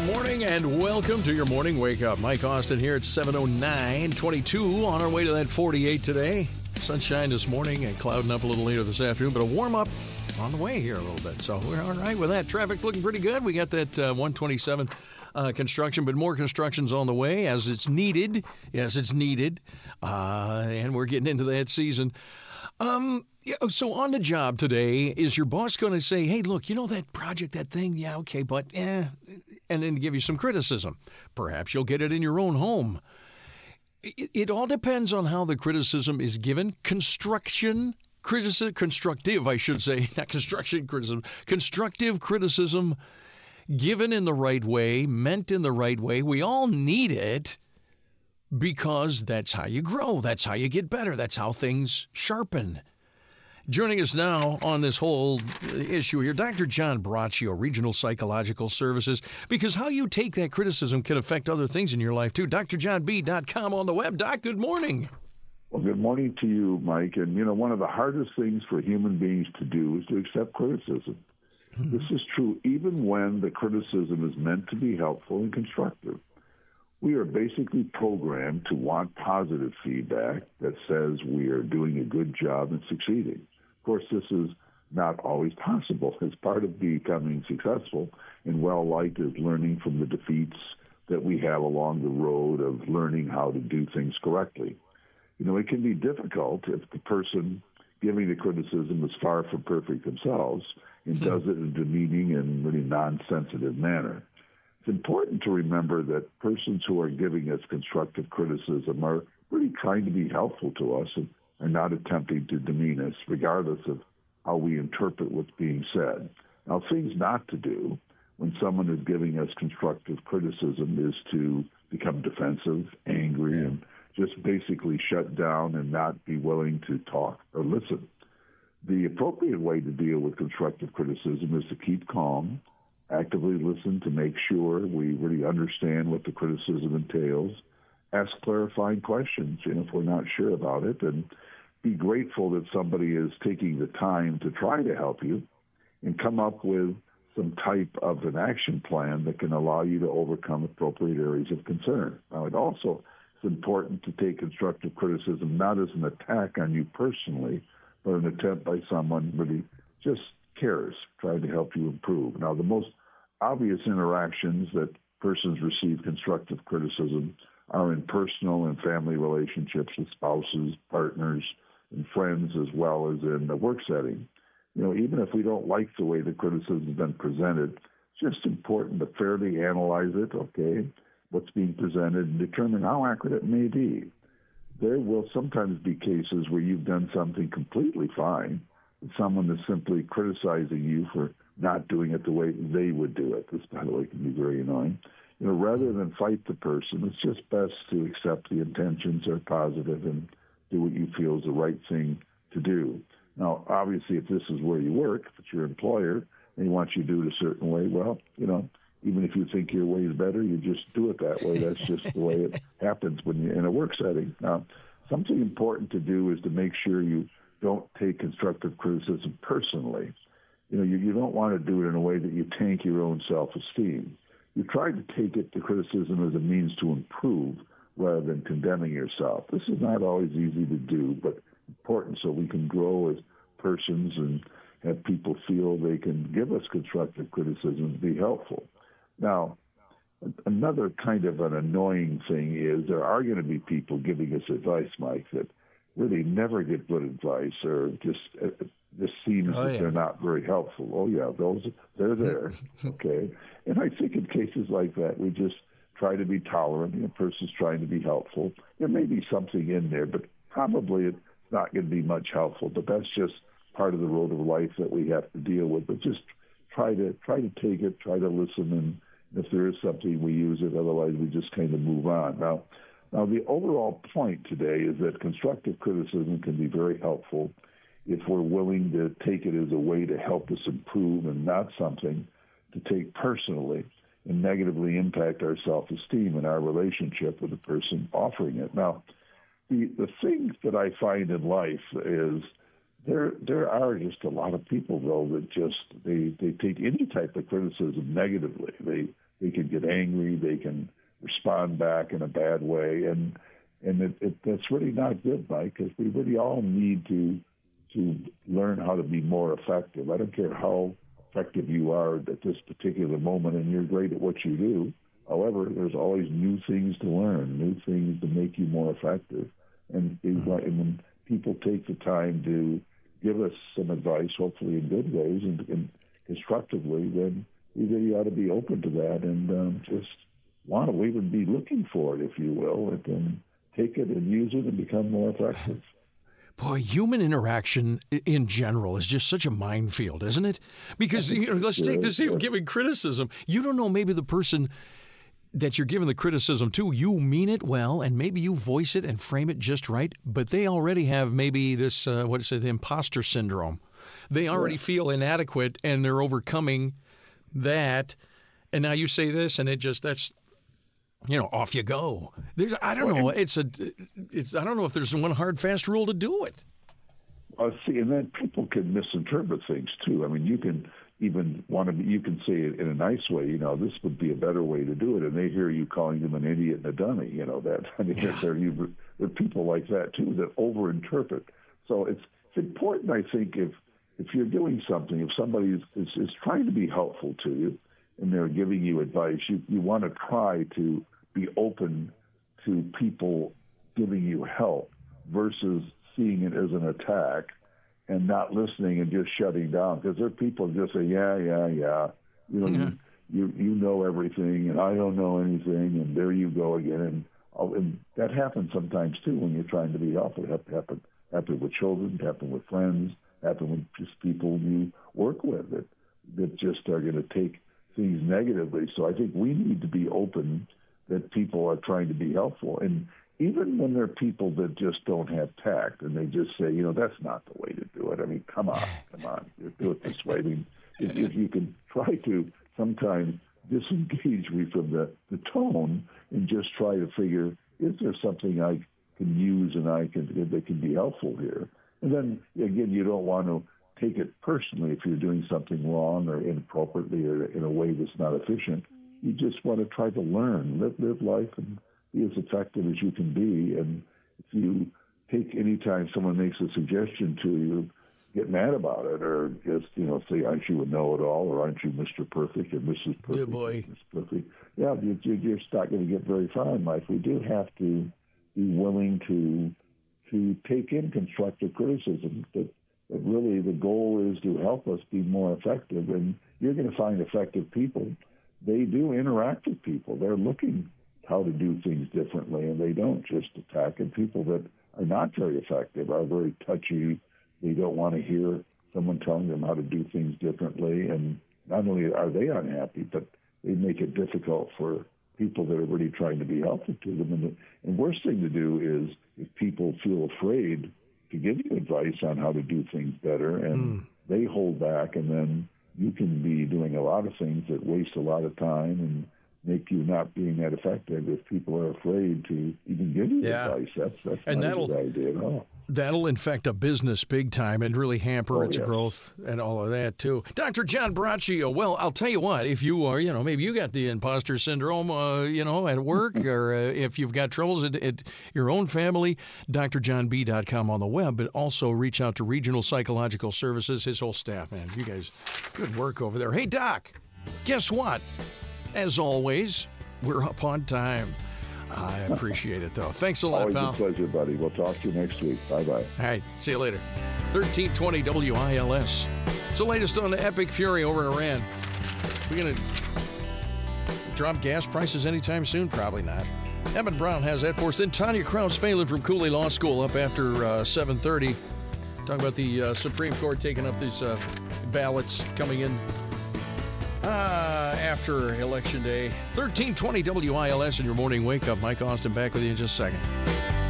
morning and welcome to your morning wake up. Mike Austin here at 7:09:22 on our way to that 48 today. Sunshine this morning and clouding up a little later this afternoon, but a warm up on the way here a little bit. So we're all right with that. Traffic looking pretty good. We got that 127 construction, but more construction's on the way as it's needed. Yes, it's needed. And we're getting into that season. Yeah, so on the job today, is your boss going to say, hey, look, you know that project, that thing? Yeah, okay, but and then give you some criticism. Perhaps you'll get it in your own home. It all depends on how the criticism is given. Constructive, I should say, not construction criticism. Constructive criticism given in the right way, meant in the right way. We all need it because that's how you grow. That's how you get better. That's how things sharpen. Joining us now on this whole issue here, Dr. John Braccio, Regional Psychological Services, because how you take that criticism can affect other things in your life, too. drjohnb.com on the web. Doc, good morning. Well, good morning to you, Mike. And, one of the hardest things for human beings to do is to accept criticism. Mm-hmm. This is true even when the criticism is meant to be helpful and constructive. We are basically programmed to want positive feedback that says we are doing a good job and succeeding. Of course, this is not always possible. As part of becoming successful and well-liked is learning from the defeats that we have along the road of learning how to do things correctly. It can be difficult if the person giving the criticism is far from perfect themselves and does it in a demeaning and really non-sensitive manner. It's important to remember that persons who are giving us constructive criticism are really trying to be helpful to us and are not attempting to demean us, regardless of how we interpret what's being said. Now, things not to do when someone is giving us constructive criticism is to become defensive, angry, and just basically shut down and not be willing to talk or listen. The appropriate way to deal with constructive criticism is to keep calm, actively listen to make sure we really understand what the criticism entails, ask clarifying questions if we're not sure about it, and be grateful that somebody is taking the time to try to help you and come up with some type of an action plan that can allow you to overcome appropriate areas of concern. Now, it also is important to take constructive criticism not as an attack on you personally, but an attempt by someone really just cares, trying to help you improve. Now, the most obvious interactions that persons receive constructive criticism are in personal and family relationships with spouses, partners, and friends, as well as in the work setting. Even if we don't like the way the criticism has been presented, it's just important to fairly analyze it, what's being presented, and determine how accurate it may be. There will sometimes be cases where you've done something completely fine, and someone is simply criticizing you for not doing it the way they would do it. This, by the way, can be very annoying. Rather than fight the person, it's just best to accept the intentions are positive and do what you feel is the right thing to do. Now, obviously, if this is where you work, if it's your employer, and he wants you to do it a certain way, well, even if you think your way is better, you just do it that way. That's just the way it happens when you're in a work setting. Now, something important to do is to make sure you don't take constructive criticism personally. You don't want to do it in a way that you tank your own self-esteem. You try to take the criticism as a means to improve rather than condemning yourself. This is not always easy to do, but important so we can grow as persons and have people feel they can give us constructive criticism and be helpful. Now, another kind of an annoying thing is there are going to be people giving us advice, Mike, that really never get good advice or just seems that they're not very helpful. Oh, yeah, they're there, okay? And I think in cases like that, we just try to be tolerant. The person's trying to be helpful. There may be something in there, but probably it's not going to be much helpful. But that's just part of the road of life that we have to deal with. But just try to take it, try to listen, and if there is something, we use it. Otherwise, we just kind of move on. Now, the overall point today is that constructive criticism can be very helpful if we're willing to take it as a way to help us improve and not something to take personally and negatively impact our self-esteem and our relationship with the person offering it. Now, the thing that I find in life is There are just a lot of people, though, that just they take any type of criticism negatively. They can get angry, they can respond back in a bad way, and that's really not good, Mike, because we really all need to learn how to be more effective. I don't care how effective you are at this particular moment, and you're great at what you do. However, there's always new things to learn, new things to make you more effective. And when people take the time to give us some advice, hopefully in good ways and constructively, then we really ought to be open to that and just want to even be looking for it, if you will, and then take it and use it and become more effective. Boy, human interaction in general is just such a minefield, isn't it? Because let's take this, giving criticism. You don't know, maybe the person that you're giving the criticism to, you mean it well, and maybe you voice it and frame it just right, but they already have maybe this, imposter syndrome. They already feel inadequate, and they're overcoming that, and now you say this, and that's off you go. I don't know. I don't know if there's one hard, fast rule to do it. See, and then people can misinterpret things too. I mean, you can even you can say it in a nice way. This would be a better way to do it, and they hear you calling them an idiot and a dummy. There are people like that too that overinterpret. So it's important, I think, if you're doing something, if somebody is trying to be helpful to you, and they're giving you advice, you want to try to be open to people giving you help versus seeing it as an attack and not listening and just shutting down. Because there are people who just say, yeah. You know everything, and I don't know anything, and there you go again. And that happens sometimes, too, when you're trying to be helpful. It happen with children, it happen with friends, happen with just people you work with that just are going to take things negatively. So I think we need to be open that people are trying to be helpful. And even when there are people that just don't have tact and they just say, that's not the way to do it. I mean, come on, do it this way. I mean, if you can try to sometimes disengage me from the tone and just try to figure, is there something I can use and that can be helpful here? And then, again, you don't want to take it personally if you're doing something wrong or inappropriately or in a way that's not efficient. You just want to try to learn, live life, and be as effective as you can be. And if you take any time someone makes a suggestion to you, get mad about it, or just say, "Aren't you a know-it-all?" or "Aren't you Mr. Perfect or Mrs. Perfect?" Good boy. Mr. Perfect. Yeah, you're not going to get very far in life. We do have to be willing to take in constructive criticism. That really the goal is to help us be more effective. And you're going to find effective people. They do interact with people. They're looking how to do things differently, and they don't just attack. And people that are not very effective are very touchy. They don't want to hear someone telling them how to do things differently. And not only are they unhappy, but they make it difficult for people that are really trying to be helpful to them. And the worst thing to do is if people feel afraid to give you advice on how to do things better, and they hold back, and then you can be doing a lot of things that waste a lot of time and make you not being that effective if people are afraid to even give you advice. That's not a good idea at all. That'll infect a business big time and really hamper its growth and all of that, too. Dr. John Braccio, well, I'll tell you what, if you are, maybe you got the imposter syndrome, at work, or if you've got troubles at your own family, drjohnb.com on the web, but also reach out to Regional Psychological Services, his whole staff, man. You guys, good work over there. Hey, Doc, guess what? As always, we're up on time. I appreciate it, though. Thanks a lot, Always pal. Always a pleasure, buddy. We'll talk to you next week. Bye-bye. All right. See you later. 1320 WILS. It's the latest on the epic fury over Iran. We're going to drop gas prices anytime soon? Probably not. Evan Brown has that for us. Then Tanya Kraus-Phelan from Cooley Law School up after 7:30. Talking about the Supreme Court taking up these ballots coming in after Election Day. 1320 WILS in your morning wake up. Mike Austin back with you in just a second.